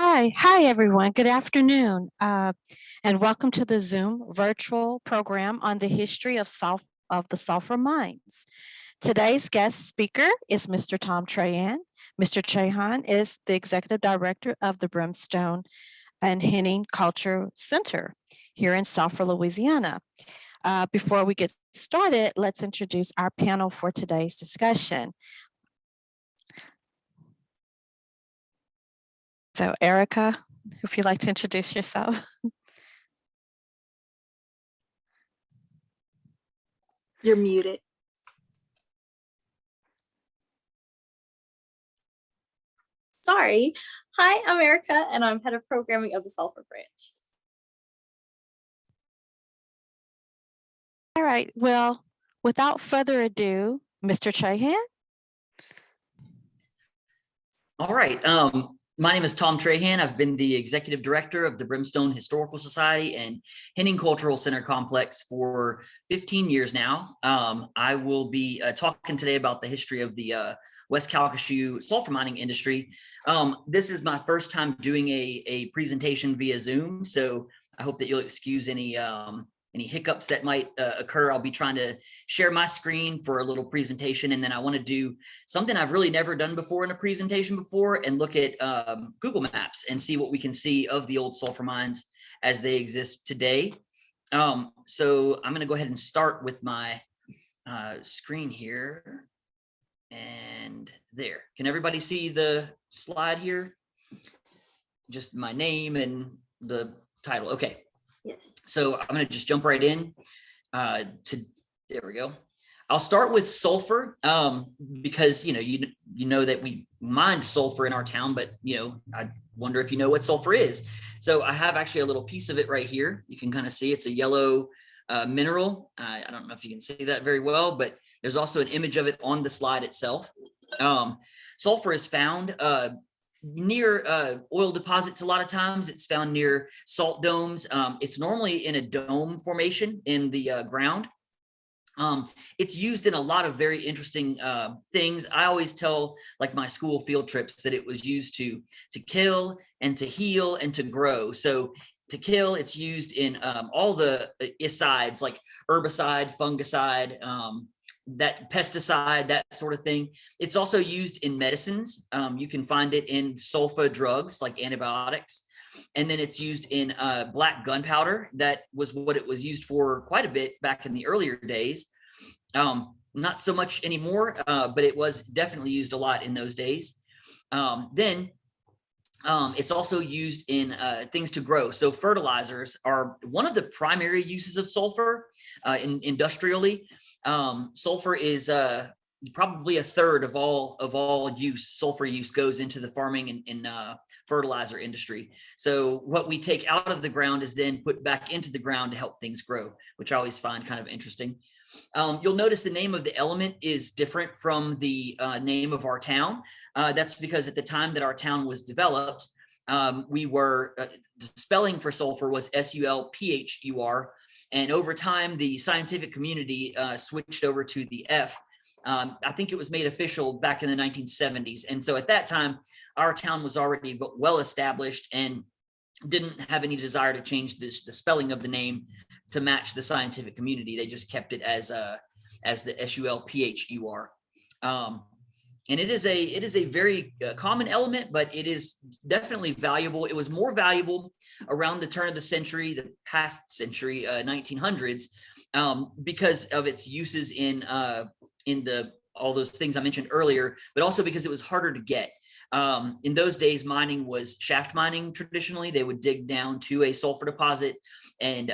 Hi everyone. Good afternoon, and welcome to the Zoom virtual program on the history of the Sulphur Mines. Today's guest speaker is Mr. Thom Trahan. Mr. Trahan is the executive director of the Brimestone and Henning Culture Center here in Sulphur, Louisiana. Before we get started, let's introduce our panel for today's discussion. So, Erica, if you'd like to introduce yourself. You're muted. Sorry. Hi, I'm Erica, and I'm head of programming of the Sulphur branch. All right. Well, without further ado, Mr. Trahan. All right. My name is Thom Trahan. I've been the executive director of the Brimstone Historical Society and Henning Cultural Center Complex for 15 years now. I will be talking today about the history of the West Calcasieu sulfur mining industry. This is my first time doing a presentation via Zoom, so I hope that you'll excuse any hiccups that might occur. I'll be trying to share my screen for a little presentation, and then I want to do something I've really never done before in a presentation before and look at Google Maps and see what we can see of the old sulfur mines as they exist today. So I'm going to go ahead and start with my screen here. And there. Can everybody see the slide here? Just my name and the title. Okay. Yes. So I'm going to just jump right in there we go. I'll start with sulfur because you know that we mine sulfur in our town, but I wonder if you know what sulfur is. So I have actually a little piece of it right here. You can kind of see it's a yellow mineral. I don't know if you can see that very well, but there's also an image of it on the slide itself. Sulfur is found near oil deposits. A lot of times it's found near salt domes. It's normally in a dome formation in the ground. It's used in a lot of very interesting things. I always tell like my school field trips that it was used to kill and to heal and to grow. So to kill, it's used in all the isides like herbicide, fungicide, that pesticide, that sort of thing. It's also used in medicines. You can find it in sulfa drugs like antibiotics. And then it's used in black gunpowder. That was what it was used for quite a bit back in the earlier days. Not so much anymore, but it was definitely used a lot in those days. Then it's also used in things to grow. So fertilizers are one of the primary uses of sulfur industrially. Sulfur is probably a third of all use. Sulfur use goes into the farming and fertilizer industry. So what we take out of the ground is then put back into the ground to help things grow, which I always find kind of interesting. You'll notice the name of the element is different from the name of our town. That's because at the time that our town was developed, the spelling for sulfur was Sulphur, and over time the scientific community switched over to the F. I think it was made official back in the 1970s, and so at that time our town was already well established and didn't have any desire to change the spelling of the name to match the scientific community. They just kept it as the Sulphur. And it is a very common element, but it is definitely valuable. It was more valuable around the turn of the century, the past century, 1900s, because of its uses in all those things I mentioned earlier, but also because it was harder to get. In those days, mining was shaft mining. Traditionally, they would dig down to a sulfur deposit and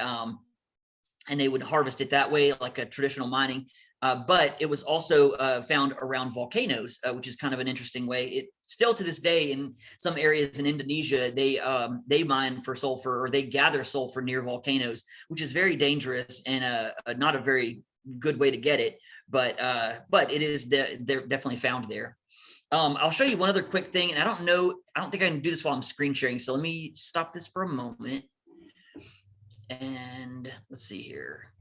they would harvest it that way, like a traditional mining. But it was also found around volcanoes, which is kind of an interesting way. It still to this day in some areas in Indonesia, they mine for sulfur, or they gather sulfur near volcanoes, which is very dangerous and not a very good way to get it. But it is they're definitely found there. I'll show you one other quick thing, and I don't think I can do this while I'm screen sharing. So let me stop this for a moment. And let's see here.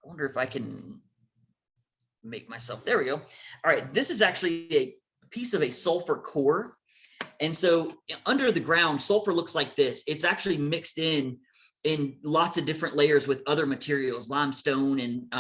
I wonder if I can make myself, there we go. All right, this is actually a piece of a sulfur core. And so under the ground, sulfur looks like this. It's actually mixed in lots of different layers with other materials, limestone and,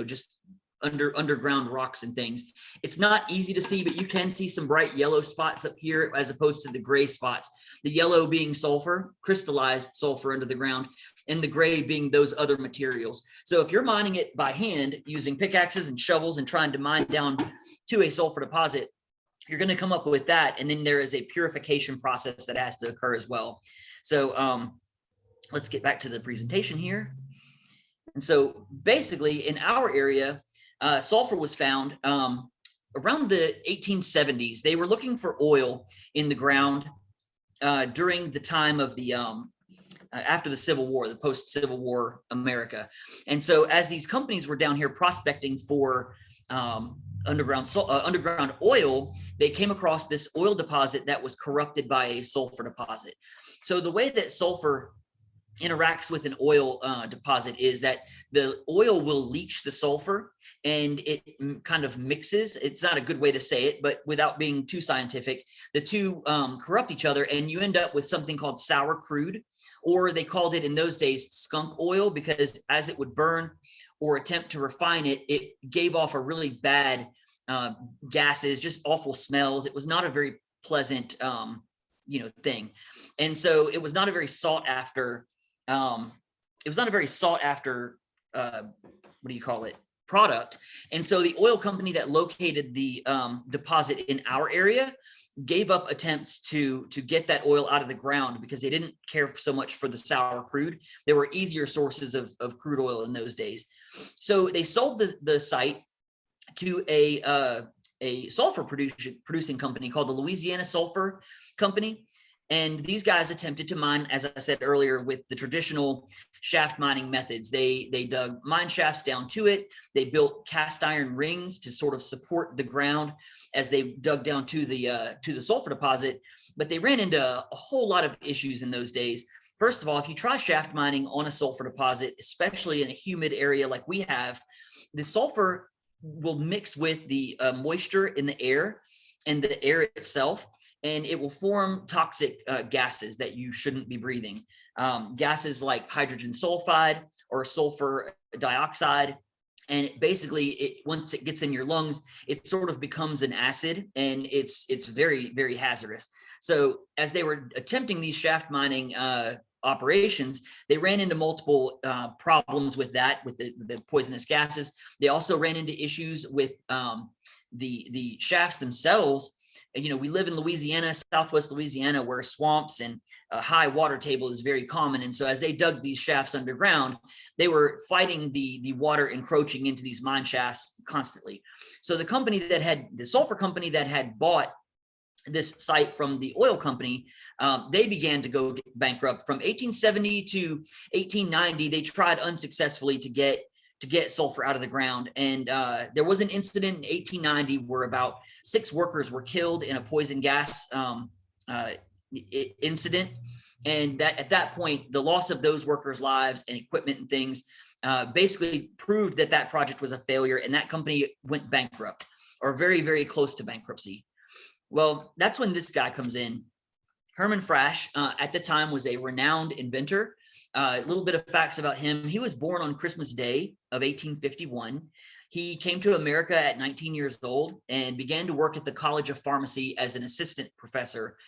just underground rocks and things. It's not easy to see, but you can see some bright yellow spots up here as opposed to the gray spots. The yellow being sulfur, crystallized sulfur under the ground, and the gray being those other materials. So if you're mining it by hand using pickaxes and shovels and trying to mine down to a sulfur deposit, you're going to come up with that. And then there is a purification process that has to occur as well. So let's get back to the presentation here. And so basically in our area, sulfur was found around the 1870s. They were looking for oil in the ground during the time of the after the Civil War, the post-Civil War America. And so as these companies were down here prospecting for underground oil, they came across this oil deposit that was corrupted by a sulfur deposit. So the way that sulfur interacts with an oil deposit is that the oil will leach the sulfur and it kind of mixes. It's not a good way to say it, but without being too scientific, the two corrupt each other and you end up with something called sour crude, or they called it in those days skunk oil, because as it would burn or attempt to refine it, it gave off a really bad gases, just awful smells. It was not a very pleasant thing. And so it was not a very sought after product. And so the oil company that located the deposit in our area gave up attempts to get that oil out of the ground because they didn't care so much for the sour crude. There were easier sources of crude oil in those days. So they sold the site to a sulfur producing company called the Louisiana Sulphur Company. And these guys attempted to mine, as I said earlier, with the traditional shaft mining methods. They dug mine shafts down to it. They built cast iron rings to sort of support the ground as they dug down to the sulfur deposit. But they ran into a whole lot of issues in those days. First of all, if you try shaft mining on a sulfur deposit, especially in a humid area like we have, the sulfur will mix with the moisture in the air and the air itself, and it will form toxic gases that you shouldn't be breathing. Gases like hydrogen sulfide or sulfur dioxide. And once it gets in your lungs, it sort of becomes an acid, and it's very, very hazardous. So as they were attempting these shaft mining operations, they ran into multiple problems with the poisonous gases. They also ran into issues with the shafts themselves. And, we live in Louisiana, Southwest Louisiana, where swamps and a high water table is very common. And so as they dug these shafts underground, they were fighting the water encroaching into these mine shafts constantly. So the sulfur company that had bought this site from the oil company, they began to go bankrupt. From 1870 to 1890, they tried unsuccessfully to get sulfur out of the ground. And there was an incident in 1890 where about 6 workers were killed in a poison gas incident. And that at that point, the loss of those workers' lives and equipment and things basically proved that project was a failure, and that company went bankrupt, or very, very close to bankruptcy. Well, that's when this guy comes in. Herman Frash, at the time, was a renowned inventor. A little bit of facts about him. He was born on Christmas Day of 1851. He came to America at 19 years old and began to work at the College of Pharmacy as an assistant professor.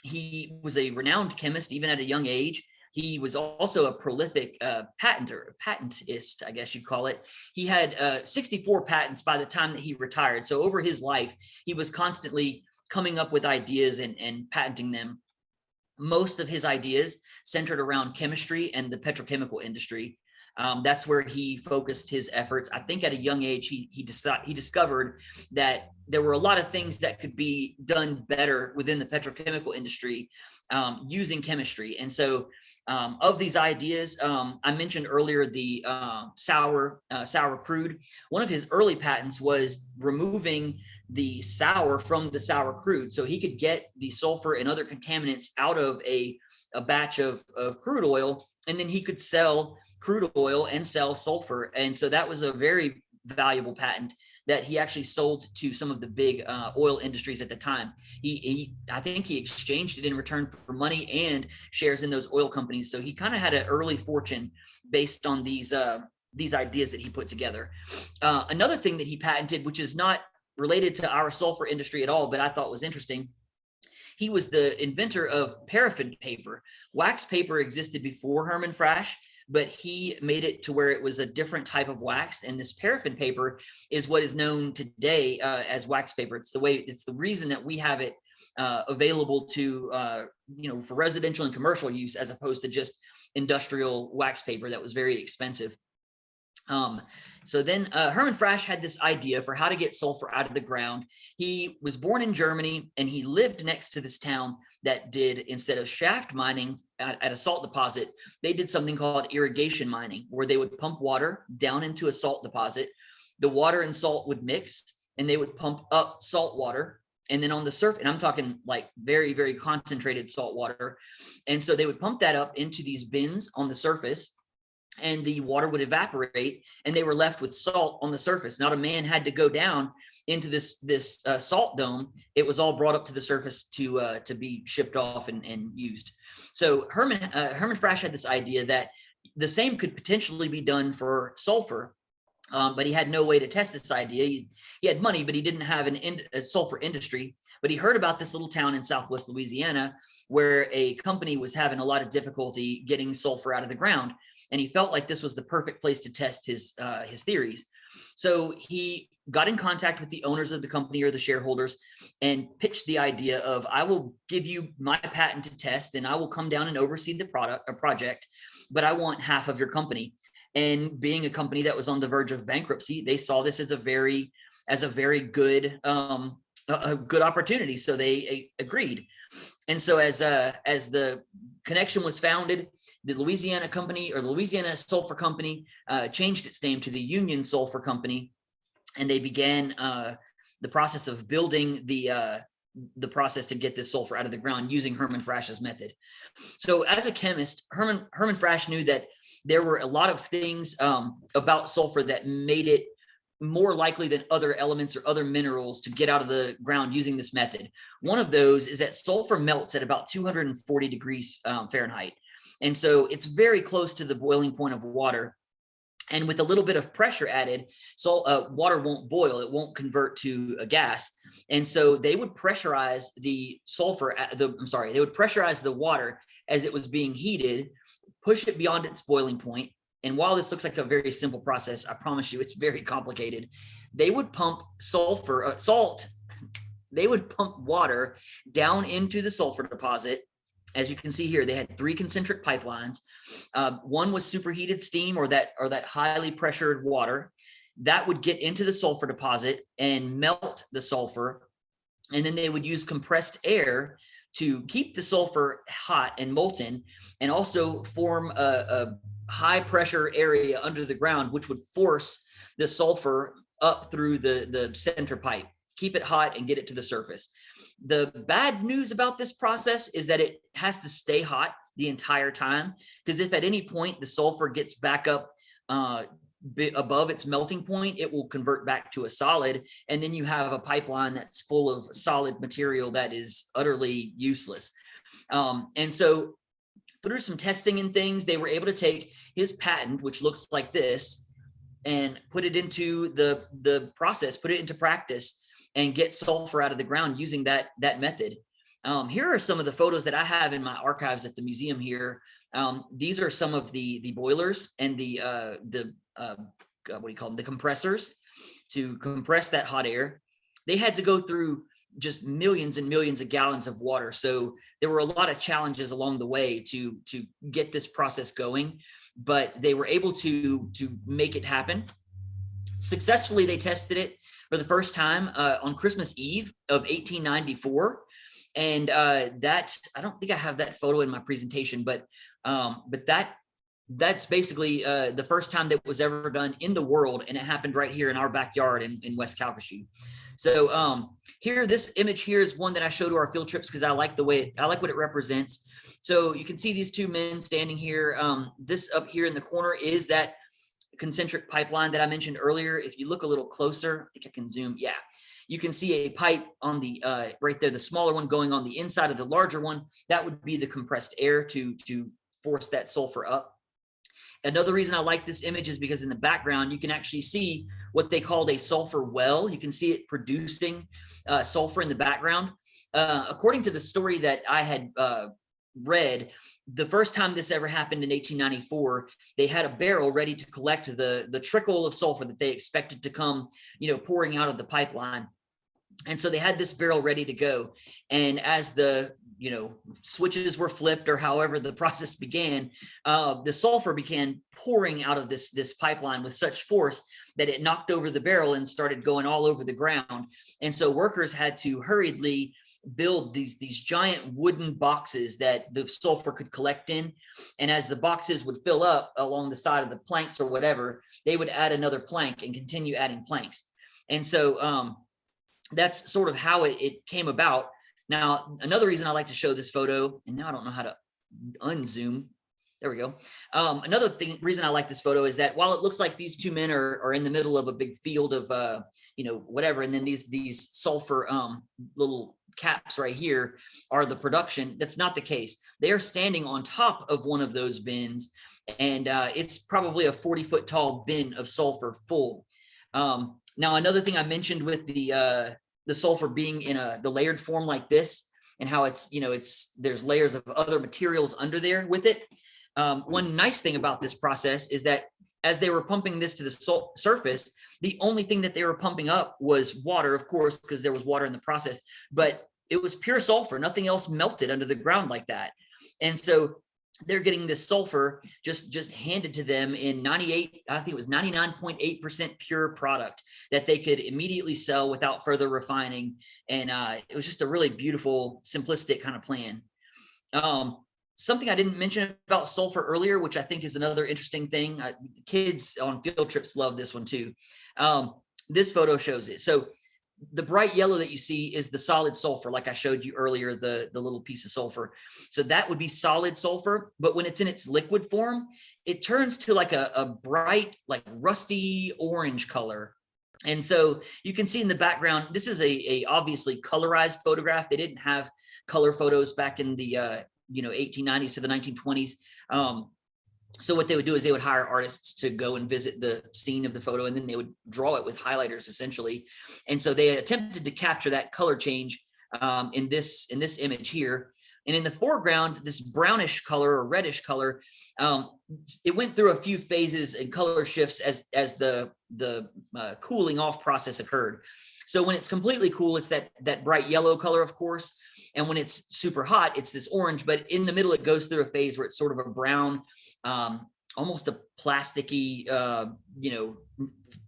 He was a renowned chemist, even at a young age. He was also a prolific patentist, I guess you'd call it. He had 64 patents by the time that he retired. So over his life, he was constantly coming up with ideas and patenting them. Most of his ideas centered around chemistry and the petrochemical industry. That's where he focused his efforts. I think at a young age, he discovered that there were a lot of things that could be done better within the petrochemical industry using chemistry. And so of these ideas, I mentioned earlier the sour crude. One of his early patents was removing the sour from the sour crude. So he could get the sulfur and other contaminants out of a batch of crude oil, and then he could sell crude oil and sell sulfur. And so that was a very valuable patent that he actually sold to some of the big oil industries at the time. I think he exchanged it in return for money and shares in those oil companies. So he kind of had an early fortune based on these ideas that he put together. Another thing that he patented, which is not related to our sulfur industry at all, but I thought was interesting, he was the inventor of paraffin paper. Wax paper existed before Herman Frash, but he made it to where it was a different type of wax. And this paraffin paper is what is known today as wax paper. It's the reason that we have it available to, for residential and commercial use, as opposed to just industrial wax paper that was very expensive. So then Herman Frash had this idea for how to get sulfur out of the ground. He was born in Germany, and he lived next to this town that did, instead of shaft mining at a salt deposit, they did something called irrigation mining, where they would pump water down into a salt deposit. The water and salt would mix, and they would pump up salt water. And then on the surface, and I'm talking like very, very concentrated salt water. And so they would pump that up into these bins on the surface, and the water would evaporate, and they were left with salt on the surface. Not a man had to go down into this salt dome. It was all brought up to the surface to be shipped off and used. So Herman Frash had this idea that the same could potentially be done for sulfur, but he had no way to test this idea. He had money, but he didn't have a sulfur industry. But he heard about this little town in Southwest Louisiana where a company was having a lot of difficulty getting sulfur out of the ground. And he felt like this was the perfect place to test his theories. So he got in contact with the owners of the company, or the shareholders, and pitched the idea of, I will give you my patent to test, and I will come down and oversee the project, but I want half of your company. And being a company that was on the verge of bankruptcy, they saw this as a very good a good opportunity. So they agreed. And so as the connection was founded, the Louisiana company, or the Louisiana Sulphur Company, changed its name to the Union Sulphur Company, and they began the process of building the process to get this sulfur out of the ground using Herman Frash's method. So as a chemist, Herman Frash knew that there were a lot of things about sulfur that made it more likely than other elements or other minerals to get out of the ground using this method. One of those is that sulfur melts at about 240 degrees Fahrenheit. And so it's very close to the boiling point of water. And with a little bit of pressure added, water won't boil, it won't convert to a gas. And so they would pressurize the water as it was being heated, push it beyond its boiling point. And while this looks like a very simple process, I promise you it's very complicated. They would pump they would pump water down into the sulfur deposit. As you can see here, they had 3 concentric pipelines. One was superheated steam, or that highly pressured water that would get into the sulfur deposit and melt the sulfur. And then they would use compressed air to keep the sulfur hot and molten, and also form a high pressure area under the ground, which would force the sulfur up through the center pipe, keep it hot and get it to the surface. The bad news about this process is that it has to stay hot the entire time, because if at any point the sulfur gets back up above its melting point, it will convert back to a solid, and then you have a pipeline that's full of solid material that is utterly useless. And so through some testing and things, they were able to take his patent, which looks like this, and put it into the process, put it into practice, and get sulfur out of the ground using that method. Here are some of the photos that I have in my archives at the museum here. These are some of the boilers and the compressors to compress that hot air. They had to go through just millions and millions of gallons of water. So there were a lot of challenges along the way to get this process going, but they were able to make it happen. Successfully, they tested it for the first time on Christmas Eve of 1894. And that, I don't think I have that photo in my presentation, but that's basically the first time that was ever done in the world. And it happened right here in our backyard in West Calcasieu. So here, this image here is one that I show to our field trips because I like what it represents. So you can see these 2 men standing here. This up here in the corner is that concentric pipeline that I mentioned earlier, if you look a little closer, I think I can zoom. Yeah, you can see a pipe on the right there, the smaller one going on the inside of the larger one. That would be the compressed air to force that sulfur up. Another reason I like this image is because in the background, you can actually see what they called a sulfur well. You can see it producing sulfur in the background. According to the story that I had read, the first time this ever happened in 1894, they had a barrel ready to collect the trickle of sulfur that they expected to come, pouring out of the pipeline. And so they had this barrel ready to go. And as the switches were flipped, or however the process began, the sulfur began pouring out of this pipeline with such force that it knocked over the barrel and started going all over the ground. And so workers had to hurriedly build these giant wooden boxes that the sulfur could collect in. And as the boxes would fill up along the side of the planks or whatever, they would add another plank and continue adding planks. And so that's sort of how it came about. Now, another reason I like to show this photo, and now I don't know how to unzoom. There we go. Another reason I like this photo is that while it looks like these two men are in the middle of a big field of, whatever, and then these sulfur little caps right here are the production, that's not the case. They are standing on top of one of those bins, and it's probably a 40-foot tall bin of sulfur full. Now, another thing I mentioned with the sulfur being in the layered form like this, and how there's layers of other materials under there with it. One nice thing about this process is that as they were pumping this to the surface, the only thing that they were pumping up was water, of course, because there was water in the process, but it was pure sulfur. Nothing else melted under the ground like that. And so they're getting this sulfur just handed to them in 99.8% pure product that they could immediately sell without further refining. And it was just a really beautiful, simplistic kind of plan. Something I didn't mention about sulfur earlier, which I think is another interesting thing. Kids on field trips love this one too. This photo shows it. So the bright yellow that you see is the solid sulfur, like I showed you earlier, the little piece of sulfur. So that would be solid sulfur, but when it's in its liquid form, it turns to like a bright, like rusty orange color. And so you can see in the background, this is a obviously colorized photograph. They didn't have color photos back in the 1890s to the 1920s. So what they would do is they would hire artists to go and visit the scene of the photo, and then they would draw it with highlighters essentially. And so they attempted to capture that color change in this image here. And in the foreground, this brownish color or reddish color, it went through a few phases and color shifts as the cooling off process occurred. So when it's completely cool, it's that bright yellow color, of course. And when it's super hot, it's this orange, but in the middle, it goes through a phase where it's sort of a brown, almost a plasticky,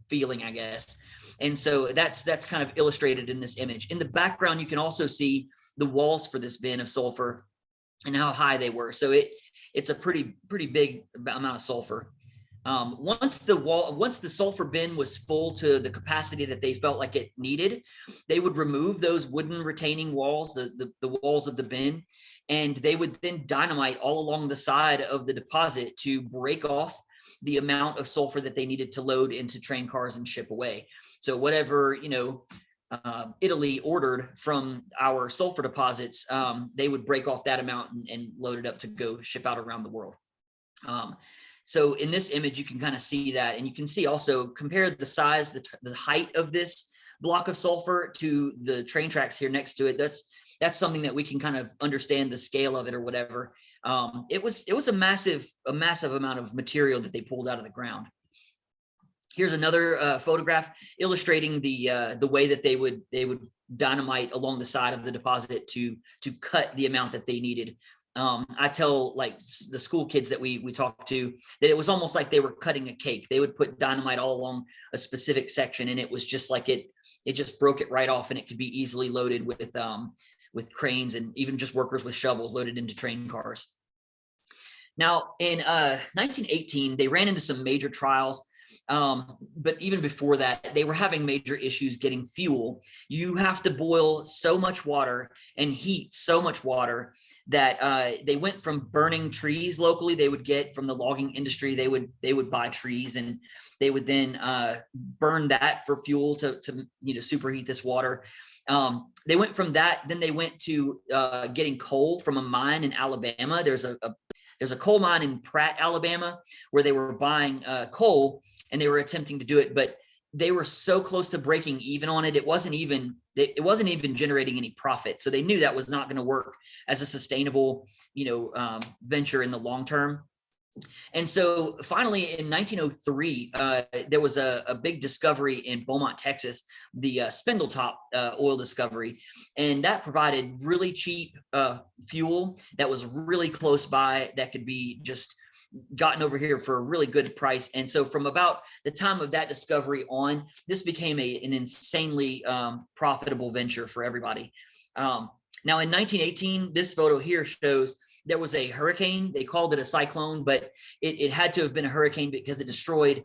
feeling, I guess. And so that's kind of illustrated in this image. In the background, you can also see the walls for this bin of sulfur and how high they were. So it's a pretty big amount of sulfur. Once the sulfur bin was full to the capacity that they felt like it needed, they would remove those wooden retaining walls, the walls of the bin, and they would then dynamite all along the side of the deposit to break off the amount of sulfur that they needed to load into train cars and ship away. So whatever, Italy ordered from our sulfur deposits, they would break off that amount and load it up to go ship out around the world. So in this image, you can kind of see that, and you can see also compare the size, the height of this block of sulfur to the train tracks here next to it. That's something that we can kind of understand the scale of it or whatever. It was a massive amount of material that they pulled out of the ground. Here's another photograph illustrating the way that they would dynamite along the side of the deposit to cut the amount that they needed. I tell like the school kids that we talked to that it was almost like they were cutting a cake. They would put dynamite all along a specific section, and it was just like it just broke it right off, and it could be easily loaded with cranes and even just workers with shovels loaded into train cars. Now in 1918, they ran into some major trials. But even before that, they were having major issues getting fuel. You have to boil so much water and heat so much water that they went from burning trees locally. They would get from the logging industry, they would buy trees, and they would then burn that for fuel to superheat this water. They went from that, then they went to getting coal from a mine in Alabama. There's a coal mine in Pratt, Alabama, where they were buying coal, and they were attempting to do it, but they were so close to breaking even on it. It wasn't even generating any profit. So they knew that was not going to work as a sustainable, venture in the long term. And so finally in 1903, there was a big discovery in Beaumont, Texas, the Spindletop oil discovery. And that provided really cheap fuel that was really close by, that could be just gotten over here for a really good price. And so from about the time of that discovery on, this became an insanely profitable venture for everybody. Now in 1918, this photo here shows there was a hurricane. They called it a cyclone, but it had to have been a hurricane because it destroyed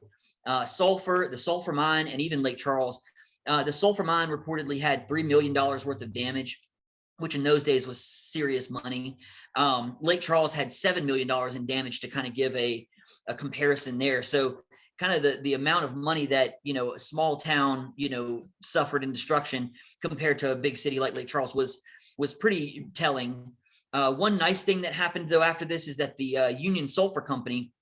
sulfur, the sulfur mine, and even Lake Charles. The sulfur mine reportedly had $3 million worth of damage, which in those days was serious money. Lake Charles had $7 million in damage, to kind of give a comparison there. So kind of the amount of money that, a small town, suffered in destruction compared to a big city like Lake Charles was pretty telling. One nice thing that happened though after this is that the Union Sulphur Company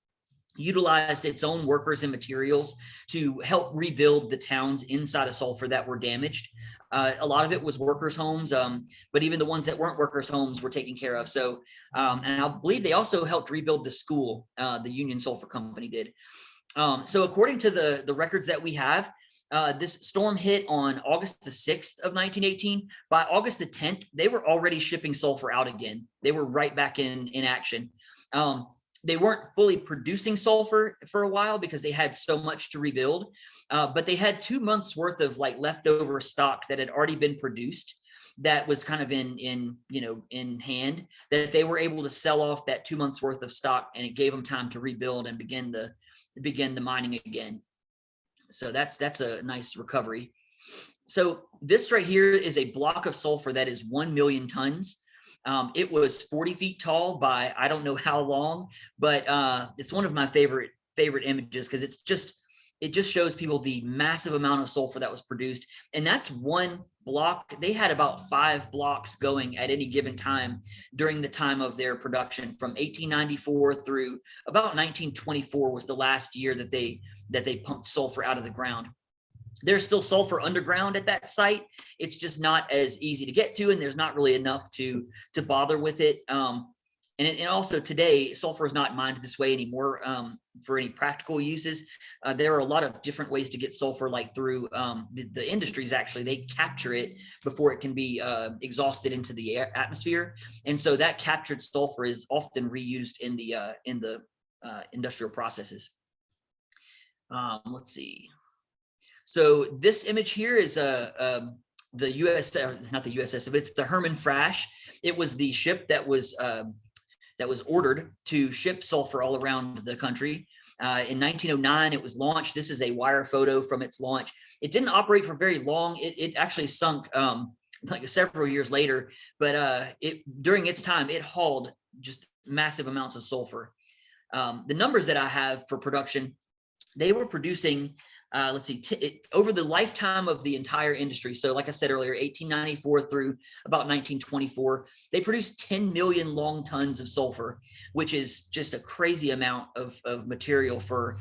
utilized its own workers and materials to help rebuild the towns inside of Sulphur that were damaged. A lot of it was workers' homes, but even the ones that weren't workers' homes were taken care of. So, and I believe they also helped rebuild the school, the Union Sulphur Company did. So according to the records that we have, this storm hit on August the 6th of 1918. By August the 10th, they were already shipping sulfur out again. They were right back in action. They weren't fully producing sulfur for a while because they had so much to rebuild, but they had 2 months worth of leftover stock that had already been produced, that was kind of in hand, that they were able to sell off that 2 months worth of stock, and it gave them time to rebuild and begin the mining again. So that's a nice recovery. So this right here is a block of sulfur that is 1 million tons. It was 40 feet tall by I don't know how long, but it's one of my favorite images because it just shows people the massive amount of sulfur that was produced. And that's one block. They had about 5 blocks going at any given time during the time of their production, from 1894 through about 1924 was the last year that they pumped sulfur out of the ground. There's still sulfur underground at that site. It's just not as easy to get to, and there's not really enough to bother with it. And also today, sulfur is not mined this way anymore for any practical uses. There are a lot of different ways to get sulfur, like through the industries. Actually, they capture it before it can be exhausted into the atmosphere, and so that captured sulfur is often reused in the industrial processes. Let's see. So this image here is the US, not the USS, but it's the Herman Frash. It was the ship that was ordered to ship sulfur all around the country. In 1909, it was launched. This is a wire photo from its launch. It didn't operate for very long. It actually sunk like several years later, but during its time, it hauled just massive amounts of sulfur. The numbers that I have for production, they were producing, let's see, over the lifetime of the entire industry. So like I said earlier, 1894 through about 1924, they produced 10 million long tons of sulfur, which is just a crazy amount of material for,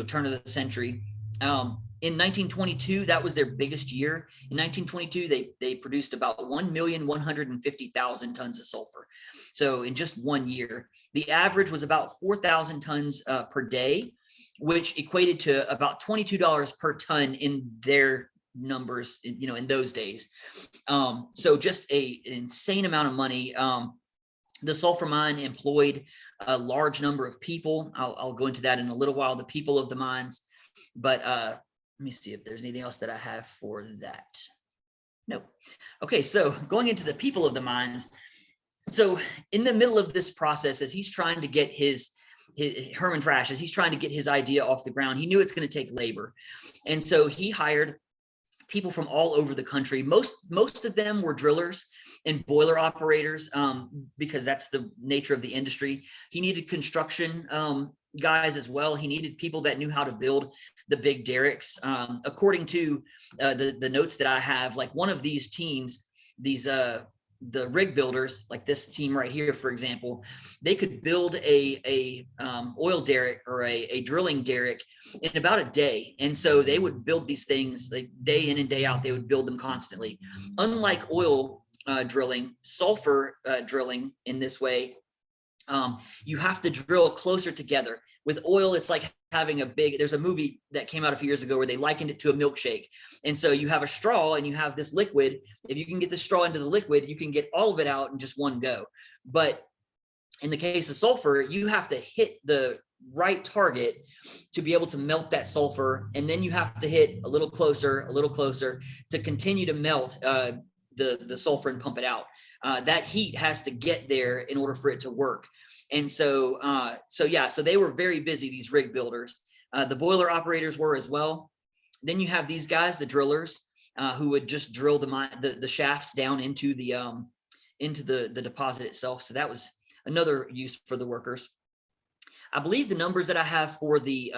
turn of the century. In 1922, that was their biggest year. In 1922, they produced about 1,150,000 tons of sulfur. So in just 1 year, the average was about 4,000 tons per day, which equated to about $22 per ton in their numbers, in those days. So just an insane amount of money. The sulfur mine employed a large number of people. I'll go into that in a little while, the people of the mines. But let me see if there's anything else that I have for that. No. Okay, so going into the people of the mines. So in the middle of this process, as he's trying to get his Herman Frash, as he's trying to get his idea off the ground, he knew it's going to take labor. And so he hired people from all over the country. Most of them were drillers and boiler operators, because that's the nature of the industry. He needed construction guys as well. He needed people that knew how to build the big derricks. According to the notes that I have, like one of these teams, the rig builders, like this team right here, for example, they could build a oil derrick or a drilling derrick in about a day. And so they would build these things like day in and day out. They would build them constantly. Unlike oil drilling, sulfur drilling in this way, you have to drill closer together. With oil, it's like having there's a movie that came out a few years ago where they likened it to a milkshake. And so you have a straw and you have this liquid. If you can get the straw into the liquid, you can get all of it out in just one go. But in the case of sulfur, you have to hit the right target to be able to melt that sulfur. And then you have to hit a little closer to continue to melt the sulfur and pump it out. That heat has to get there in order for it to work. And so they were very busy, these rig builders. The boiler operators were as well. Then you have these guys, the drillers, who would just drill the shafts down into the deposit itself. So that was another use for the workers. I believe the numbers that I have for the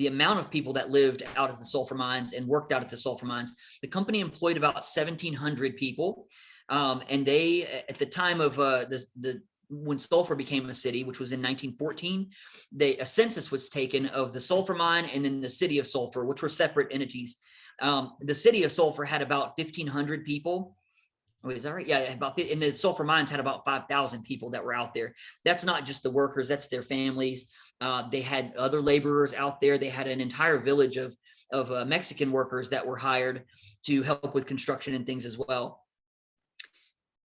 amount of people that lived out at the sulfur mines and worked out at the sulfur mines, the company employed about 1,700 people. And they, at the time of when sulfur became a city, which was in 1914, a census was taken of the sulfur mine and then the city of Sulphur, which were separate entities. The city of Sulphur had about 1,500 people. Oh, is that right? Yeah, and the sulfur mines had about 5,000 people that were out there. That's not just the workers, that's their families. They had other laborers out there. They had an entire village of Mexican workers that were hired to help with construction and things as well.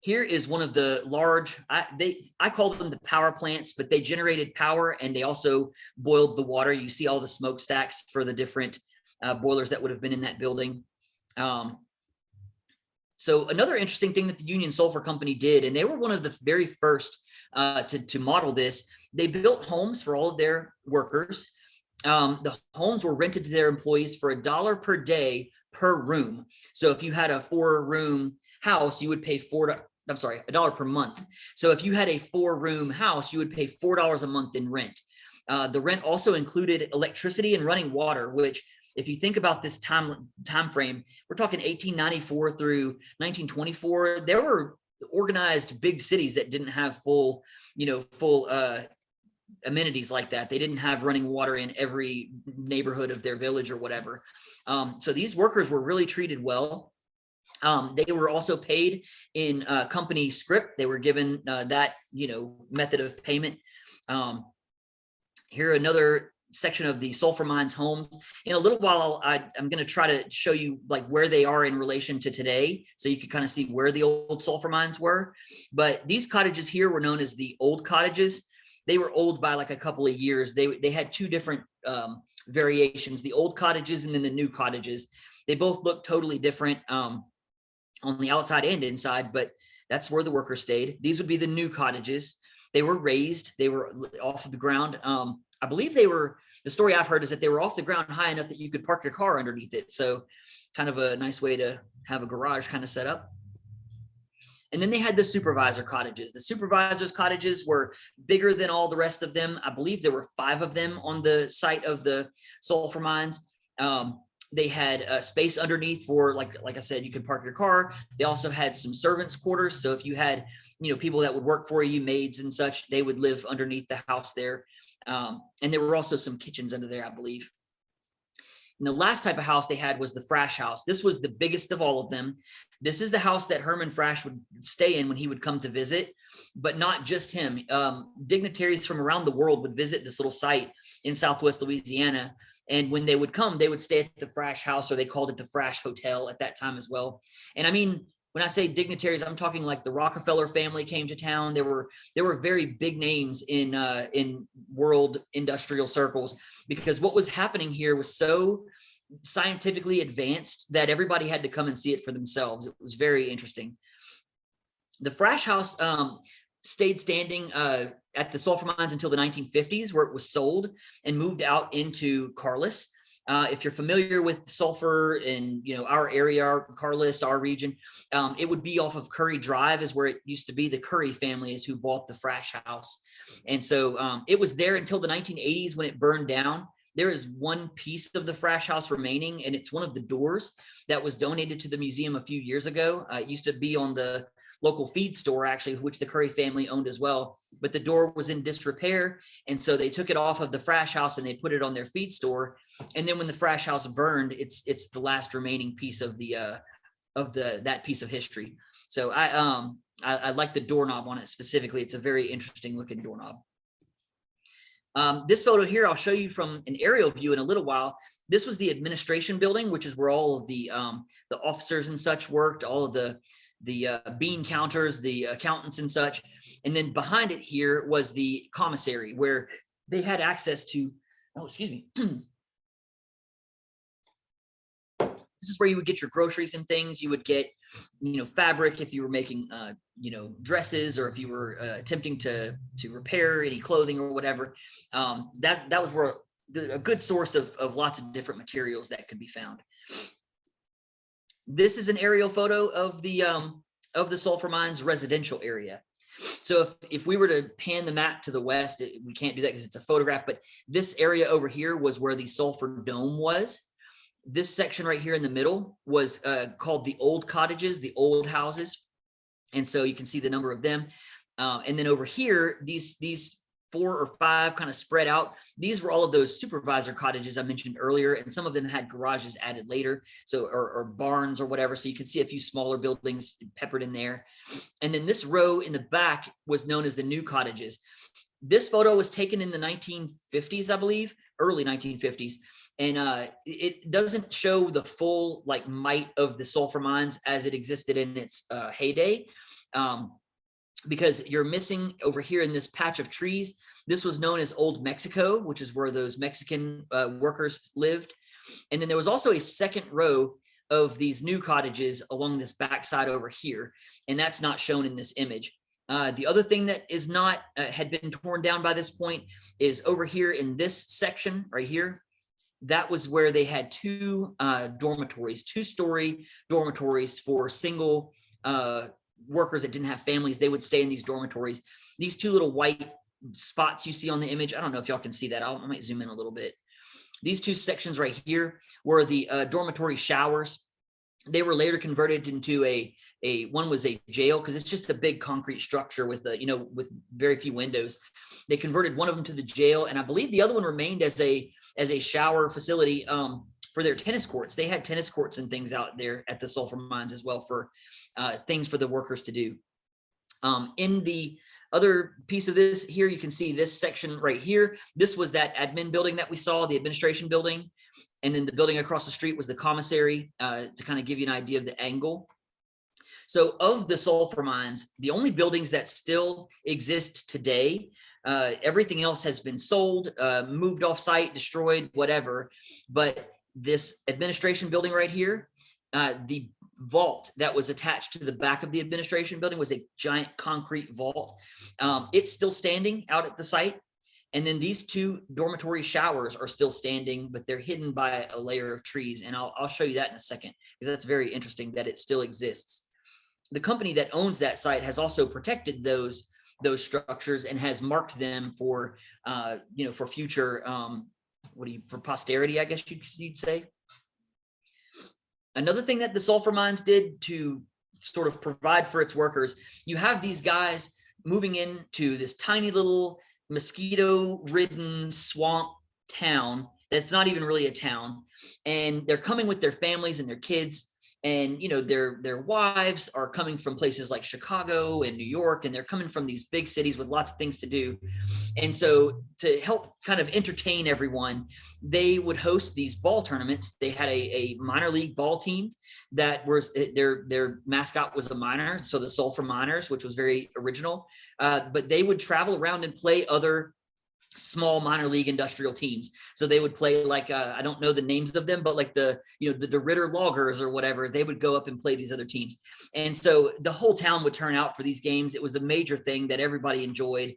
Here is one of the large, I call them the power plants, but they generated power and they also boiled the water. You see all the smokestacks for the different boilers that would have been in that building. So another interesting thing that the Union Sulphur Company did, and they were one of the very first to model this, they built homes for all of their workers. The homes were rented to their employees for $1 per day per room. So if you had a 4-room house, you would pay $1 per month. So if you had a 4-room house, you would pay $4 a month in rent. The rent also included electricity and running water, which if you think about this time frame, we're talking 1894 through 1924. There were organized big cities that didn't have full amenities like that. They didn't have running water in every neighborhood of their village or whatever. So these workers were really treated well. They were also paid in company scrip. They were given that method of payment. Here another section of the sulfur mines homes. In a little while, I'm going to try to show you like where they are in relation to today, so you can kind of see where the old sulfur mines were. But these cottages here were known as the old cottages. They were old by like a couple of years. They had two different variations: the old cottages and then the new cottages. They both look totally different on the outside and inside, but that's where the workers stayed. These would be the new cottages. They were raised. They were off of the ground. I believe the story I've heard is that they were off the ground high enough that you could park your car underneath it. So kind of a nice way to have a garage kind of set up. And then they had the supervisor cottages. The supervisors cottages were bigger than all the rest of them. I believe there were 5 of them on the site of the sulfur mines. They had a space underneath for, like I said, you could park your car. They also had some servants' quarters. So if you had, people that would work for you, maids and such, they would live underneath the house there. And there were also some kitchens under there, I believe. And the last type of house they had was the Frash house. This was the biggest of all of them. This is the house that Herman Frash would stay in when he would come to visit, but not just him. Dignitaries from around the world would visit this little site in Southwest Louisiana. And when they would come, they would stay at the Frash house, or they called it the Frash Hotel at that time as well. And I mean, when I say dignitaries, I'm talking like the Rockefeller family came to town. There were very big names in world industrial circles, because what was happening here was so scientifically advanced that everybody had to come and see it for themselves. It was very interesting. The Frash house, stayed standing at the sulfur mines until the 1950s, where it was sold and moved out into Carlis. If you're familiar with sulfur in our area, our Carlis, our region, it would be off of Curry Drive is where it used to be. The Curry family is who bought the Frash house. And so it was there until the 1980s when it burned down. There is one piece of the Frash house remaining, and it's one of the doors that was donated to the museum a few years ago. It used to be on the local feed store, actually, which the Curry family owned as well. But the door was in disrepair. And so they took it off of the Frash house and they put it on their feed store. And then when the Frash house burned, it's the last remaining piece of that piece of history. So I like the doorknob on it specifically. It's a very interesting looking doorknob. This photo here, I'll show you from an aerial view in a little while. This was the administration building, which is where all of the officers and such worked, all of the bean counters, the accountants and such. And then behind it here was the commissary, where they had access to, this is where you would get your groceries and things. You would get, fabric if you were making, dresses, or if you were attempting to repair any clothing or whatever. That was where a good source of lots of different materials that could be found. This is an aerial photo of the Sulphur Mines residential area. So if we were to pan the map to the west, we can't do that because it's a photograph, but this area over here was where the Sulphur Dome was. This section right here in the middle was called the old cottages, the old houses. And so you can see the number of them. And then over here, these 4 or 5 kind of spread out. These were all of those supervisor cottages I mentioned earlier, and some of them had garages added later, so or barns or whatever. So you can see a few smaller buildings peppered in there. And then this row in the back was known as the new cottages. This photo was taken in the 1950s, I believe, early 1950s. And it doesn't show the full might of the sulfur mines as it existed in its heyday. Because you're missing over here in this patch of trees. This was known as Old Mexico, which is where those Mexican workers lived. And then there was also a second row of these new cottages along this backside over here. And that's not shown in this image. The other thing that is not had been torn down by this point is over here in this section right here. That was where they had 2 dormitories, 2-story dormitories for single workers that didn't have families. They would stay in these dormitories. These 2 little white spots you see on the image, I don't know if y'all can see that. I might zoom in a little bit. These 2 sections right here were the dormitory showers. They were later converted into one was a jail, because it's just a big concrete structure with with very few windows. They converted one of them to the jail, and I believe the other one remained as a shower facility for their tennis courts. They had tennis courts and things out there at the sulfur mines as well for things for the workers to do. In the other piece of this here, you can see this section right here. This was that admin building that we saw, the administration building. And then the building across the street was the commissary, to kind of give you an idea of the angle. So of the sulfur mines, the only buildings that still exist today, everything else has been sold, moved off site, destroyed, whatever. But this administration building right here, the vault that was attached to the back of the administration building was a giant concrete vault. It's still standing out at the site. And then these 2 dormitory showers are still standing, but they're hidden by a layer of trees. And I'll show you that in a second, because that's very interesting that it still exists. The company that owns that site has also protected those structures and has marked them for, for future, for posterity, I guess you'd say. Another thing that the sulfur mines did to sort of provide for its workers, you have these guys moving into this tiny little mosquito-ridden swamp town that's not even really a town, and they're coming with their families and their kids, and their wives are coming from places like Chicago and New York, and they're coming from these big cities with lots of things to do. And so to help kind of entertain everyone, they would host these ball tournaments. They had a minor league ball team that was their mascot was a miner, so the Sulphur Miners, which was very original. But they would travel around and play other small minor league industrial teams. So they would play like, I don't know the names of them, but like the Ritter Loggers or whatever, they would go up and play these other teams. And so the whole town would turn out for these games. It was a major thing that everybody enjoyed.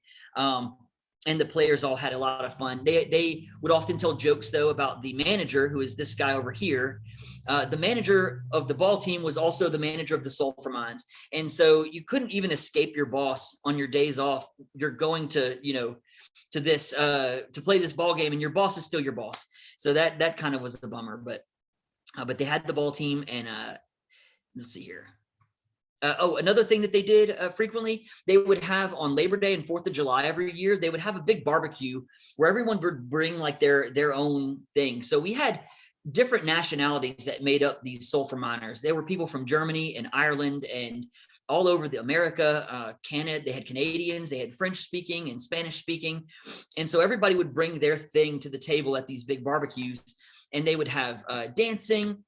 And the players all had a lot of fun. They would often tell jokes though about the manager, who is this guy over here. The manager of the ball team was also the manager of the Sulphur Mines. And so you couldn't even escape your boss on your days off. You're going to, to this, to play this ball game, and your boss is still your boss. So that kind of was a bummer, but they had the ball team. And let's see here. Another thing that they did frequently, they would have on Labor Day and 4th of July every year, they would have a big barbecue where everyone would bring like their own thing. So we had different nationalities that made up these sulfur miners. There were people from Germany and Ireland and all over the America, Canada. They had Canadians, they had French speaking and Spanish speaking. And so everybody would bring their thing to the table at these big barbecues, and they would have dancing.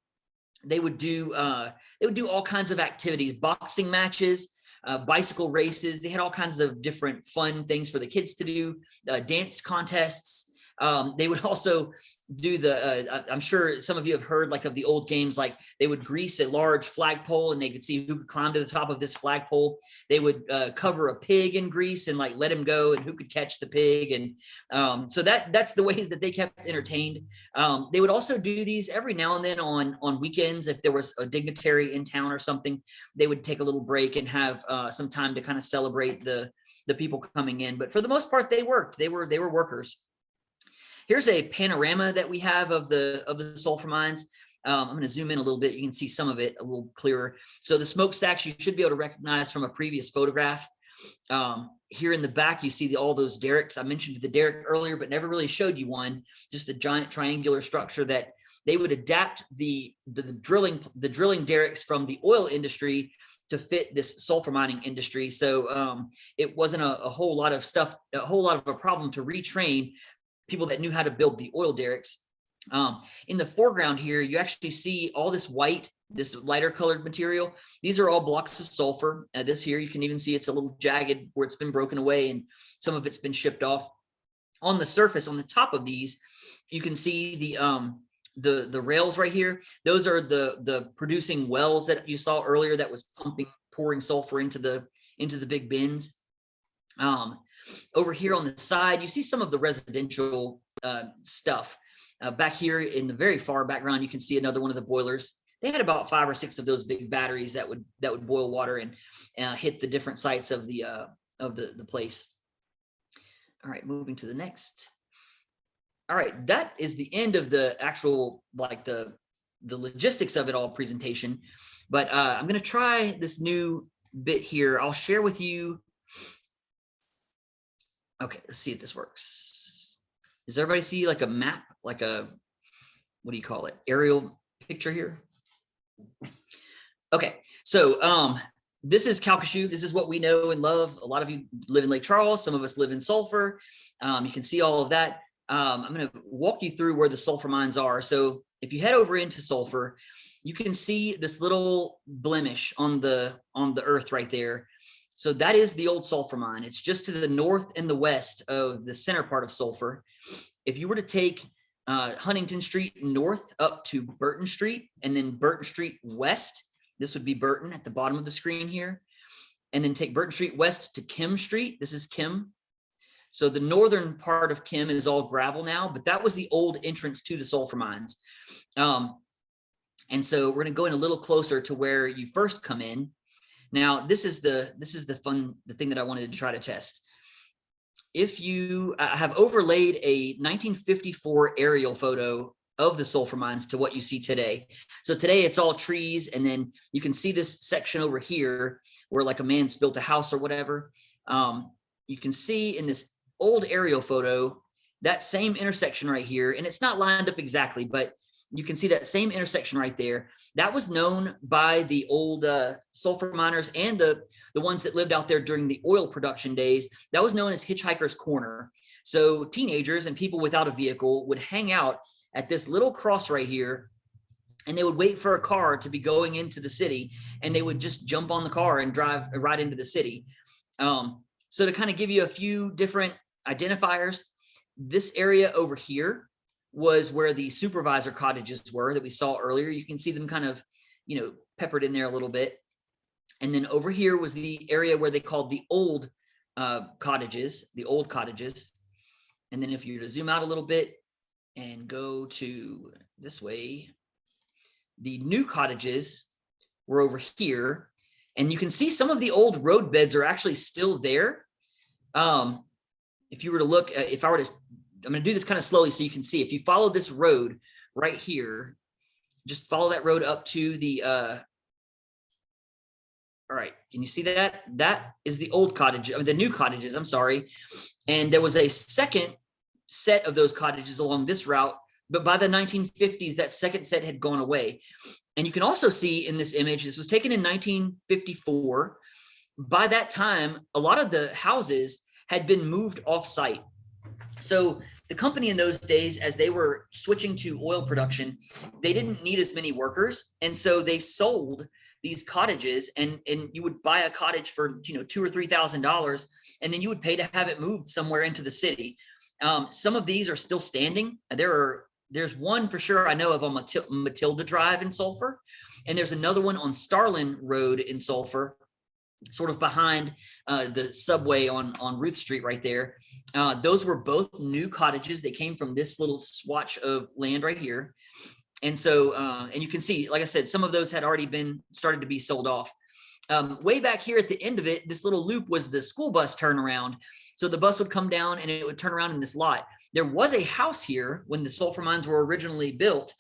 They would do all kinds of activities, boxing matches, bicycle races. They had all kinds of different fun things for the kids to do, dance contests. They would also do I'm sure some of you have heard like of the old games, like they would grease a large flagpole and they could see who could climb to the top of this flagpole. They would cover a pig in grease and like let him go, and who could catch the pig. And so that's the ways that they kept entertained. They would also do these every now and then on weekends. If there was a dignitary in town or something, they would take a little break and have some time to kind of celebrate the people coming in. But for the most part, they worked. They were workers. Here's a panorama that we have of the sulfur mines. I'm going to zoom in a little bit. You can see some of it a little clearer. So the smokestacks you should be able to recognize from a previous photograph. Here in the back, you see all those derricks. I mentioned the derrick earlier, but never really showed you one. Just a giant triangular structure that they would adapt the drilling derricks from the oil industry to fit this sulfur mining industry. So it wasn't a whole lot of a problem to retrain people that knew how to build the oil derricks. In the foreground here, you actually see all this white, this lighter colored material. These are all blocks of sulfur. This here, you can even see it's a little jagged where it's been broken away and some of it's been shipped off. On the surface, on the top of these, you can see the rails right here. Those are the producing wells that you saw earlier that was pouring sulfur into the big bins. Over here on the side, you see some of the residential stuff. Back here in the very far background, you can see another one of the boilers. They had about 5 or 6 of those big batteries that would boil water and hit the different sites of the place. All right, moving to the next. All right, that is the end of the actual the logistics of it all presentation. But I'm going to try this new bit here. I'll share with you. Okay, let's see if this works. Does everybody see like a map, like a, what do you call it? Aerial picture here? Okay, so this is Calcasieu. This is what we know and love. A lot of you live in Lake Charles. Some of us live in Sulphur. You can see all of that. I'm going to walk you through where the sulfur mines are. So if you head over into Sulphur, you can see this little blemish on the earth right there. So that is the old sulfur mine. It's just to the north and the west of the center part of Sulphur. If you were to take Huntington Street north up to Burton Street and then Burton Street west, this would be Burton at the bottom of the screen here, and then take Burton Street west to Kim Street. This is Kim. So the northern part of Kim is all gravel now, but that was the old entrance to the sulfur mines. And so we're going to go in a little closer to where you first come in. Now, this is the thing that I wanted to try to test. If you have overlaid a 1954 aerial photo of the sulfur mines to what you see today. So today it's all trees, and then you can see this section over here where like a man's built a house or whatever. You can see in this old aerial photo, that same intersection right here, and it's not lined up exactly, but you can see that same intersection right there. That was known by the old sulfur miners and the ones that lived out there during the oil production days. That was known as Hitchhikers Corner. So teenagers and people without a vehicle would hang out at this little cross right here, and they would wait for a car to be going into the city, and they would just jump on the car and drive right into the city. So to kind of give you a few different identifiers, This area over here was where the supervisor cottages were that we saw earlier. You can see them kind of, peppered in there a little bit. And then over here was the area where they called the old cottages, And then if you were to zoom out a little bit and go to this way, the new cottages were over here. And you can see some of the old road beds are actually still there. If you were to look, I'm going to do this kind of slowly so you can see. If you follow this road right here, just follow that road up to the, all right, can you see that? That is the old cottage, the new cottages, I'm sorry. And there was a second set of those cottages along this route, but by the 1950s, that second set had gone away. And you can also see in this image, this was taken in 1954. By that time, a lot of the houses had been moved off site. So the company in those days, as they were switching to oil production, they didn't need as many workers. And so they sold these cottages, and you would buy a cottage for, $2,000 or $3,000, and then you would pay to have it moved somewhere into the city. Some of these are still standing. There's one for sure I know of on Matilda Drive in Sulphur, and there's another one on Starlin Road in Sulphur, sort of behind the subway on Ruth Street right there. Those were both new cottages. They came from this little swatch of land right here. And so, and you can see, like I said, some of those had already been started to be sold off. Way back here at the end of it, this little loop was the school bus turnaround. So the bus would come down and it would turn around in this lot. There was a house here when the sulfur mines were originally built,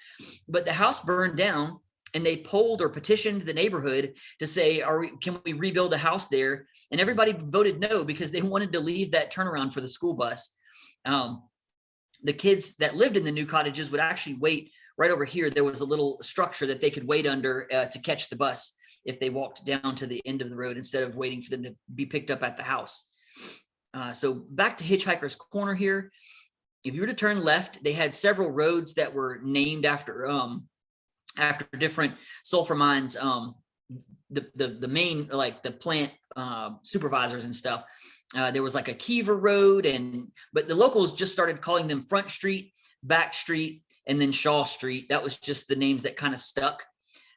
but the house burned down, and they polled or petitioned the neighborhood to say, can we rebuild a house there? And everybody voted no, because they wanted to leave that turnaround for the school bus. The kids that lived in the new cottages would actually wait right over here. There was a little structure that they could wait under to catch the bus if they walked down to the end of the road instead of waiting for them to be picked up at the house. So back to Hitchhikers Corner here. If you were to turn left, they had several roads that were named after different sulfur mines, the main, like the plant supervisors and stuff. There was like a Kiever Road, but the locals just started calling them Front Street, Back Street, and then Shaw Street. That was just the names that kind of stuck.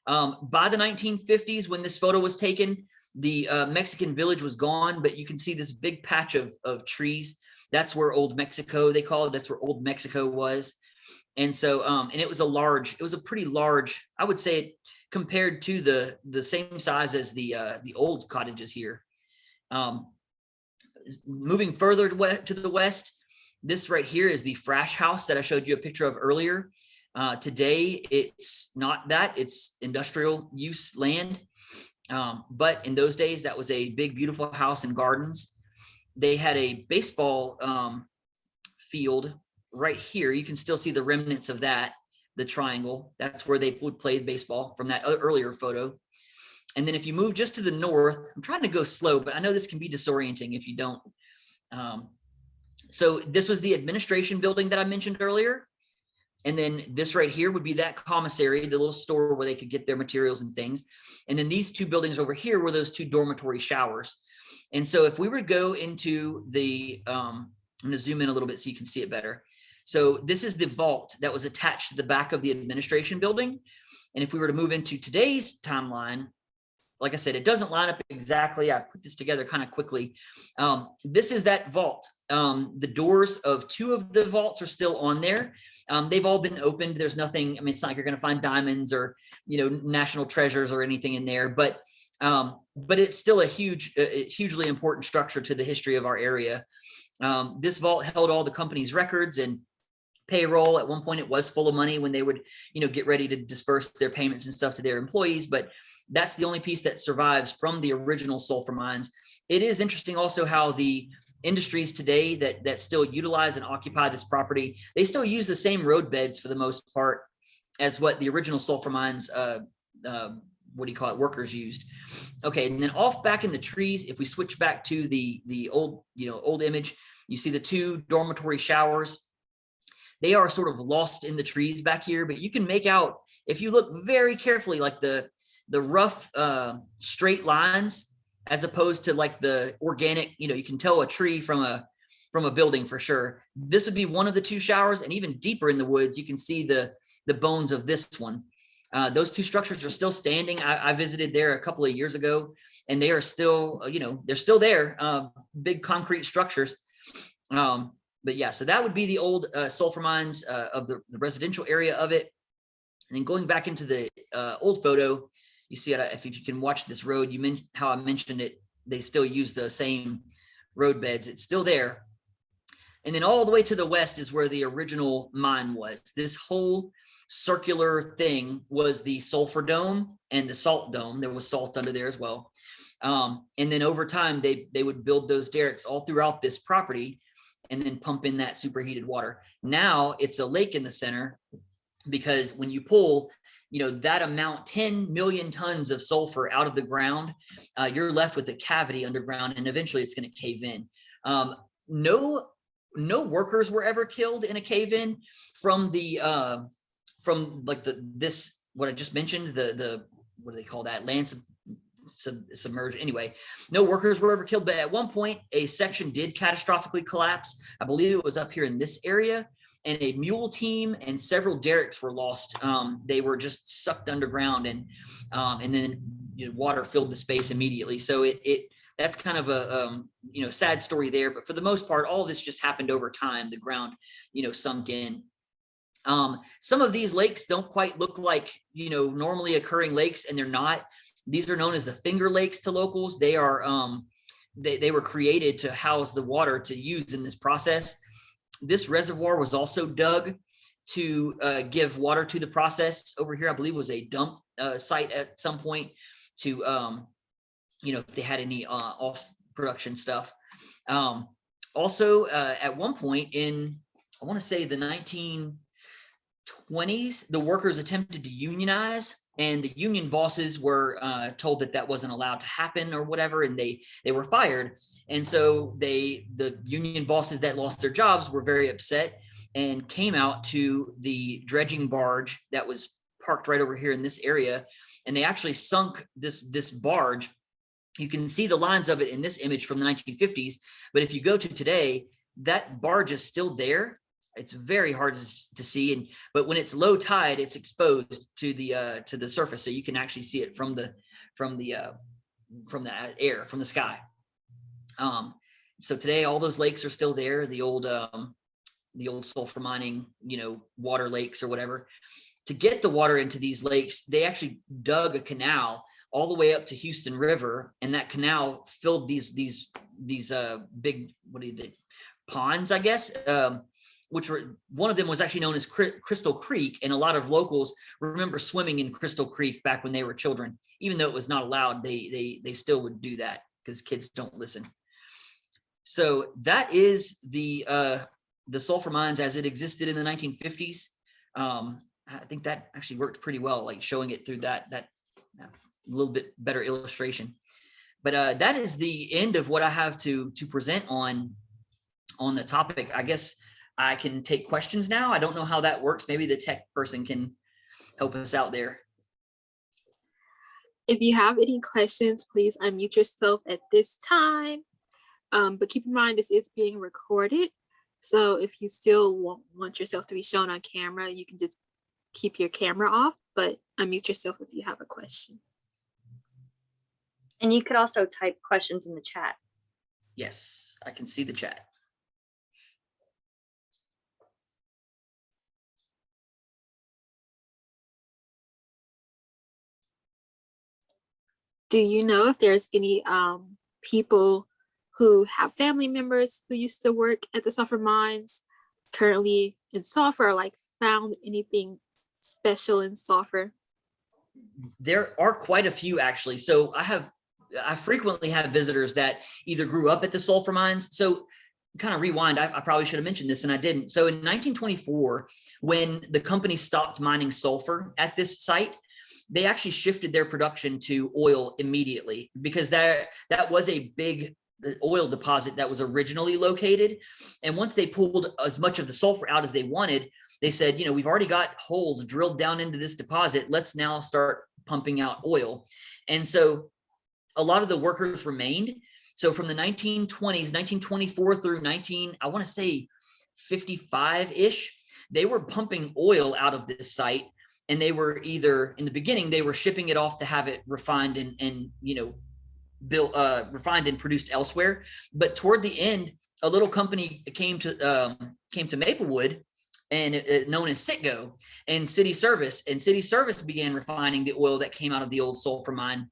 By the 1950s, when this photo was taken, the Mexican village was gone, but you can see this big patch of trees. That's where Old Mexico, they call it. That's where Old Mexico was. And so, and it was a pretty large, I would say, compared to the same size as the old cottages here. Moving further to the west, this right here is the Frash house that I showed you a picture of earlier. Today, it's not that, it's industrial use land. But in those days, that was a big, beautiful house and gardens. They had a baseball field right here. You can still see the remnants of that, the triangle. That's where they would play baseball from that earlier photo. And then if you move just to the north, I'm trying to go slow, but I know this can be disorienting if you don't. So this was the administration building that I mentioned earlier. And then this right here would be that commissary, the little store where they could get their materials and things. And then these two buildings over here were those two dormitory showers. And so if we were to go into the, I'm going to zoom in a little bit so you can see it better. So this is the vault that was attached to the back of the administration building. And if we were to move into today's timeline, like I said, it doesn't line up exactly. I put this together kind of quickly. This is that vault. The doors of two of the vaults are still on there. They've all been opened. There's nothing, I mean, it's not like you're going to find diamonds or, national treasures or anything in there, but it's still a hugely important structure to the history of our area. This vault held all the company's records and payroll. At one point it was full of money when they would, get ready to disperse their payments and stuff to their employees, but that's the only piece that survives from the original sulfur mines. It is interesting also how the industries today that still utilize and occupy this property, they still use the same road beds for the most part as what the original sulfur mines, workers used. Okay, and then off back in the trees, if we switch back to the old, old image, you see the two dormitory showers. They are sort of lost in the trees back here, but you can make out, if you look very carefully, like the rough straight lines, as opposed to like the organic, you can tell a tree from a from a building for sure. This would be one of the two showers, and even deeper in the woods, you can see the bones of this one. Those two structures are still standing. I visited there a couple of years ago, and they are still, they're still there, big concrete structures. But yeah, so that would be the old sulfur mines of the residential area of it. And then going back into the old photo, you see it, if you can watch this road, how I mentioned it, they still use the same road beds. It's still there. And then all the way to the west is where the original mine was. This whole circular thing was the Sulphur Dome and the Salt Dome. There was salt under there as well. And then over time, they would build those derricks all throughout this property and then pump in that superheated water. Now it's a lake in the center, because when you pull, that amount, 10 million tons of sulfur out of the ground, you're left with a cavity underground, and eventually it's going to cave in. No workers were ever killed in a cave in from what I just mentioned, the what do they call that, land submerged. Anyway, no workers were ever killed, but at one point a section did catastrophically collapse. I believe it was up here in this area, and a mule team and several derricks were lost. They were just sucked underground, and then water filled the space immediately. So that's kind of a sad story there. But for the most part, all of this just happened over time. The ground sunk in. Some of these lakes don't quite look like normally occurring lakes, and they're not. These are known as the finger lakes to locals. They are they were created to house the water to use in this process. This reservoir was also dug to give water to the process. Over here, I believe, was a dump site at some point to if they had any off production stuff. Also, at one point in, I want to say, the 1920s, the workers attempted to unionize, and the union bosses were told that wasn't allowed to happen or whatever, and they were fired. And so the union bosses that lost their jobs were very upset and came out to the dredging barge that was parked right over here in this area, and they actually sunk this barge. You can see the lines of it in this image from the 1950s, but if you go to today, that barge is still there. It's very hard to see, but when it's low tide, it's exposed to the surface, so you can actually see it from the air, from the sky. So today, all those lakes are still there. The old sulfur mining, water lakes or whatever. To get the water into these lakes, they actually dug a canal all the way up to Houston River, and that canal filled these big, what are they, ponds, I guess. Which were, one of them was actually known as Crystal Creek, and a lot of locals remember swimming in Crystal Creek back when they were children. Even though it was not allowed, they still would do that because kids don't listen. So that is the sulfur mines as it existed in the 1950s. I think that actually worked pretty well, like showing it through that a little bit better illustration. But that is the end of what I have to present on the topic. I guess I can take questions now. I don't know how that works. Maybe the tech person can help us out there. If you have any questions, please unmute yourself at this time. But keep in mind, this is being recorded. So if you still want yourself to be shown on camera, you can just keep your camera off, but unmute yourself if you have a question. And you could also type questions in the chat. Yes, I can see the chat. Do you know if there's any people who have family members who used to work at the sulfur mines currently in sulfur, or like found anything special in sulfur? There are quite a few, actually. So I frequently have visitors that either grew up at the sulfur mines. So kind of rewind, I probably should have mentioned this and I didn't. So in 1924, when the company stopped mining sulfur at this site, they actually shifted their production to oil immediately, because that was a big oil deposit that was originally located. And once they pulled as much of the sulfur out as they wanted, they said, we've already got holes drilled down into this deposit. Let's now start pumping out oil. And so a lot of the workers remained. So from the 1920s, 1924 through I want to say 55-ish, they were pumping oil out of this site. And they were either, in the beginning, they were shipping it off to have it refined and refined and produced elsewhere. But toward the end, a little company came to Maplewood, and known as Citgo and City Service. And City Service began refining the oil that came out of the old sulfur mine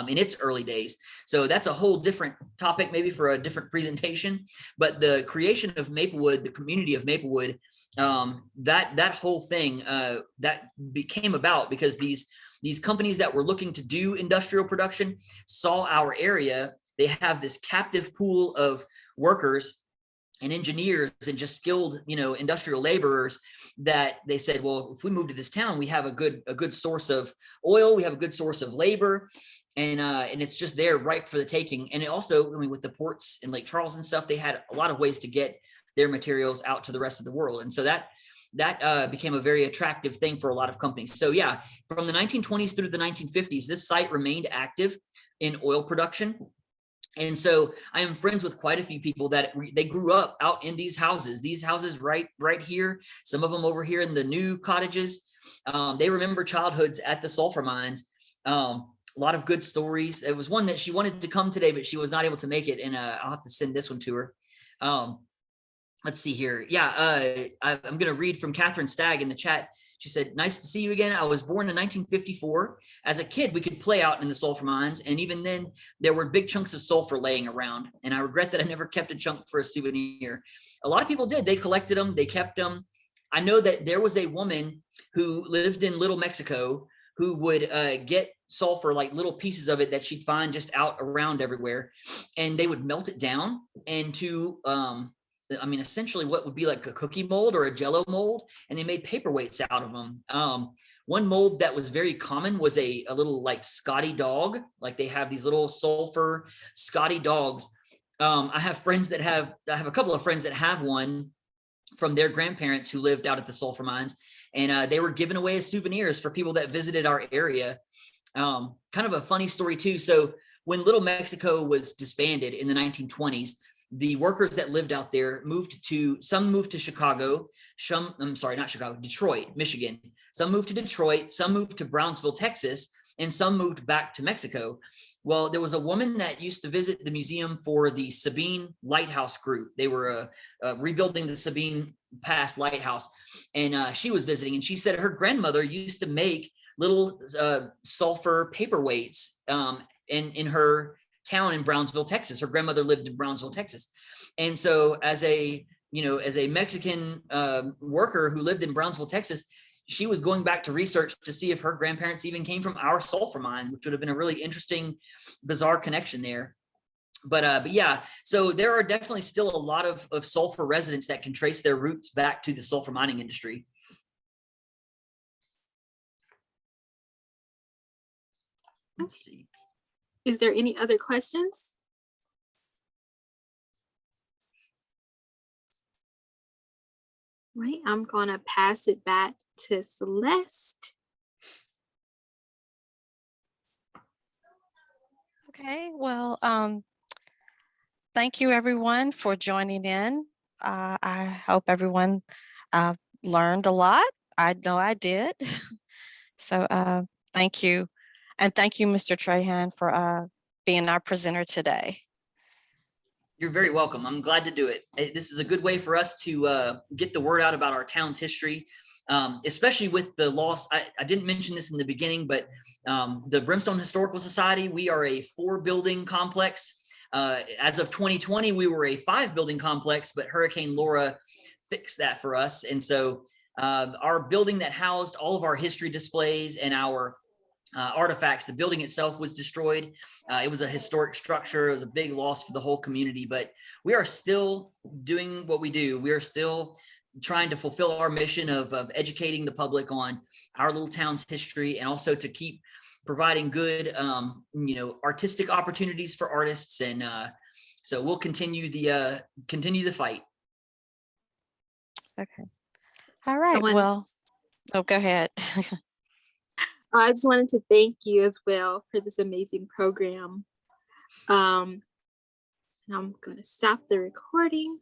in its early days. So that's a whole different topic, maybe for a different presentation. But the creation of Maplewood, the community of Maplewood, that whole thing that became about because these companies that were looking to do industrial production saw our area. They have this captive pool of workers and engineers and just skilled, industrial laborers that they said, well, if we move to this town, we have a good source of oil, we have a good source of labor, and it's just there right for the taking. And it also, with the ports in Lake Charles and stuff, they had a lot of ways to get their materials out to the rest of the world. And so that became a very attractive thing for a lot of companies. So yeah, from the 1920s through the 1950s, this site remained active in oil production. And so I am friends with quite a few people that they grew up out in these houses right here. Some of them over here in the new cottages. They remember childhoods at the sulfur mines. A lot of good stories. It was one that she wanted to come today, but she was not able to make it. And I'll have to send this one to her. Let's see here. Yeah, I'm going to read from Catherine Stagg in the chat. She said, nice to see you again. I was born in 1954. As a kid, we could play out in the sulfur mines. And even then, there were big chunks of sulfur laying around. And I regret that I never kept a chunk for a souvenir. A lot of people did. They collected them. They kept them. I know that there was a woman who lived in Little Mexico who would get sulfur, like little pieces of it that she'd find just out around everywhere. And they would melt it down into essentially what would be like a cookie mold or a Jello mold, and they made paperweights out of them. One mold that was very common was a little like Scotty dog. Like they have these little sulfur Scotty dogs. I have a couple of friends that have one from their grandparents who lived out at the sulfur mines, and they were given away as souvenirs for people that visited our area. Kind of a funny story too. So when Little Mexico was disbanded in the 1920s, the workers that lived out there some moved to Chicago, Detroit, Michigan. Some moved to Detroit, some moved to Brownsville, Texas, and some moved back to Mexico. Well, there was a woman that used to visit the museum for the Sabine Lighthouse group. They were rebuilding the Sabine Pass Lighthouse, and she was visiting, and she said her grandmother used to make little sulfur paperweights in her town in Brownsville, Texas. Her grandmother lived in Brownsville, Texas. And so as a Mexican worker who lived in Brownsville, Texas, she was going back to research to see if her grandparents even came from our sulfur mine, which would have been a really interesting, bizarre connection there. But yeah, so there are definitely still a lot of sulfur residents that can trace their roots back to the sulfur mining industry. Let's see. Is there any other questions? Right, I'm gonna pass it back to Celeste. Okay, well, thank you everyone for joining in. I hope everyone learned a lot. I know I did. So thank you. And thank you, Mr. Trahan, for being our presenter today. You're very welcome. I'm glad to do it. This is a good way for us to get the word out about our town's history, especially with the loss. I didn't mention this in the beginning, but the Brimestone Historical Society, we are a 4-building complex. As of 2020, we were a 5-building complex, but Hurricane Laura fixed that for us. And so our building that housed all of our history displays and our artifacts, the building itself was destroyed. It was a historic structure. It was a big loss for the whole community, but we are still doing what we do. We are still trying to fulfill our mission of educating the public on our little town's history, and also to keep providing good, artistic opportunities for artists. And so we'll continue the fight. Okay. All right. Well, go ahead. I just wanted to thank you as well for this amazing program. And I'm going to stop the recording.